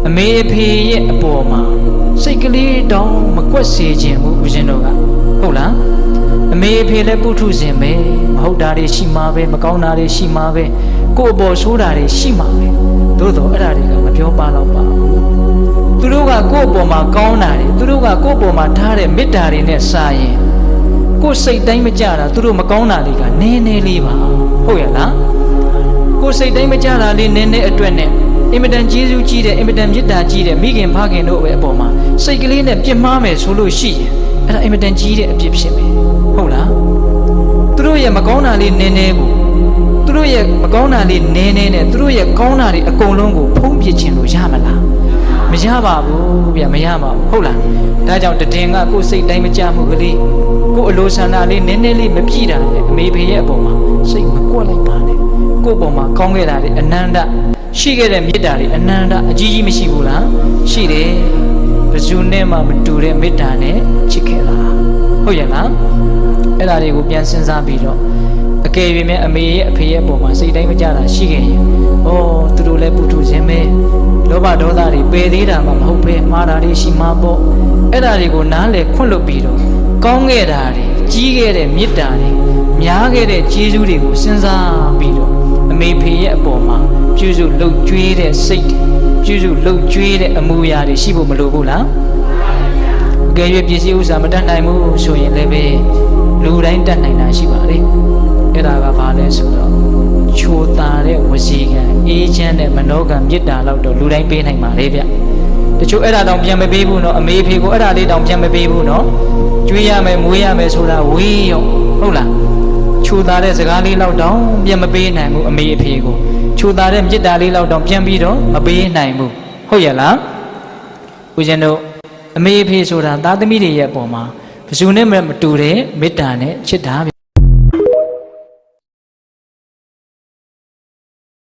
အမေအဖေရဲ့အပေါ်မှာစိတ်ကလေးတောင်မကွက်စေခြင်းဘူးဦးဇင်းတို့ကဟုတ်လားအမေအဖေလည်းပုထုဇဉ်ပဲမဟုတ်တာတွေရှိမှာပဲမကောင်းတာတွေရှိမှာပဲကိုယ့်အပေါ်ဆိုးတာတွေရှိမှာပဲသို့တော့အဲ့ဒါတွေကမပြောပါတော့ပါဘူးသူတို့ကကိုယ့်အပေါ်မှာကောင်းတာတွေသူတို့ကကိုယ့်အပေါ်မှာထားတဲ့မေတ္တာတွေနဲ့စာရင်ကိုယ်စိတ်တိုင်းမကြတာသူတို့မကောင်းတာတွေကနည်းနည်းလေးပါဟုတ်ရဲ့လားကိုယ်စိတ်တိုင်းမကြတာလေးနည်းနည်းအတွက်နဲ့အင်မတန်ကျေးဇူးကြီးတဲ့အင်မတန်မေတ္တာကြီးတဲ့မိခင်ဖခင်တို့ရဲ့အပေါ်မှာစိတ်ကလေးနဲ့ပြစ်မှားမယ်ဆိုလို့ရှိရင်အဲ့ဒါအင်မတန်ကြီးတဲ့အပြစ်ဖြစ်မယ်ဟုတ်လားသူတို့ရဲ့မကောင်းတာလေးနည်းနည်းကိုသူတို့ရဲ့မကောင်းတာလေးနည်းနည်းနဲ့သူတို့ရဲ့ကောင်းတာတွေအကုန်လုံးကိုဖုံးပြစ်ခြင်းလို့ရမလားမရပါဘူးဗျမရပါဘူးဟုတ်လားဒါကြောင့်တည်ငါကိုယ်စိတ်တိုင်းမကြမှုကလေးကိုယ်အလိုဆန္ဒလေးနည်းနည်းလေးမပြည့်တာလေအမေဖေရဲ့အပေါ်မှာစိတ်မကွက်လိုက်ပါနဲ့ကိုယ့်အပေါ်မှာကောင်းခဲ့တာတွေအနန္တရှိခဲ့တဲ့မေတ္တာတွေအနန္တအကြီးကြီးမရှိဘူးလားရှိတယ်ဘယ်သူနဲ့မှမတူတဲ့မေတ္တာနဲ့ချစ်ခဲ့တာဟုတ်ရဲ့လားအဲ့ဒါတွေကိုပြန်စဉ်းစားပြီးတော့အကယ်၍များအမေရဲ့အဖေရဲ့အပေါ်မှာစိတ်တိုင်းမကြတာရှိခဲ့ရင်ဩသူတို့လည်းပုထုဇဉ်ပဲလောဘဒေါသတွေပယ်သေးတာမှမဟုတ်ပဲမှားတာတွေရှိမှာပေါ့အဲ့ဒါတွေကိုနားလည်ခွင့်လွတ်ပြီးတော့ကောင်းခဲ့တာတွေကြီးခဲ့တဲ့မေတ္တာတွေများခဲ့တဲ့ကျေးဇူးတွေကိုစဉ်းစားပြီးတော့အမေဖေရဲ့အပေါ်မှာပြုစုလှုပ်ကြွေးတဲ့စိတ်ပြုစုလှုပ်ကြွေးတဲ့အမှုရာတွေရှိဖို့မလိုဘူးလားအကယ်၍ပစ္စည်းဥစ္စာမတတ်နိုင်ဘူးဆိုရင်လည်းပဲလူတိုင်းတတ်နိုင်တာရှိပါလေအဲ့ဒါကဘာလဲဆိုတော့ချိုတာတဲ့ဝစီကံအေးချမ်းတဲ့မနောကံမေတ္တာလောက်တော့လူတိုင်းပေးနိုင်ပါလေဗျတချို့အဲ့ဒါတောင်ပြန်မပေးဘူးနော်အမေဖေကိုအဲ့ဒါလေးတောင်ပြန်မပေးဘူးနော်ကြွေးရမယ်မွေးရမယ်ဆိုတာဝေးရောဟုတ်လားချိုတာတဲ့စကားလေးလောက်တောင်ပြန်မပေးနိုင်ဘူးအမေအဖေကိုချိုတာတဲ့မေတ္တာလေးလောက်တောင်ပြန်ပြီးတော့မပေးနိုင်ဘူးဟုတ်ရဲ့လားဦးဇင်းတို့အမေအဖေဆိုတာသားသမီးတွေရဲ့အပေါ်မှာဘယ်သူနဲ့မှမတူတဲ့မေတ္တာနဲ့ချစ်တာ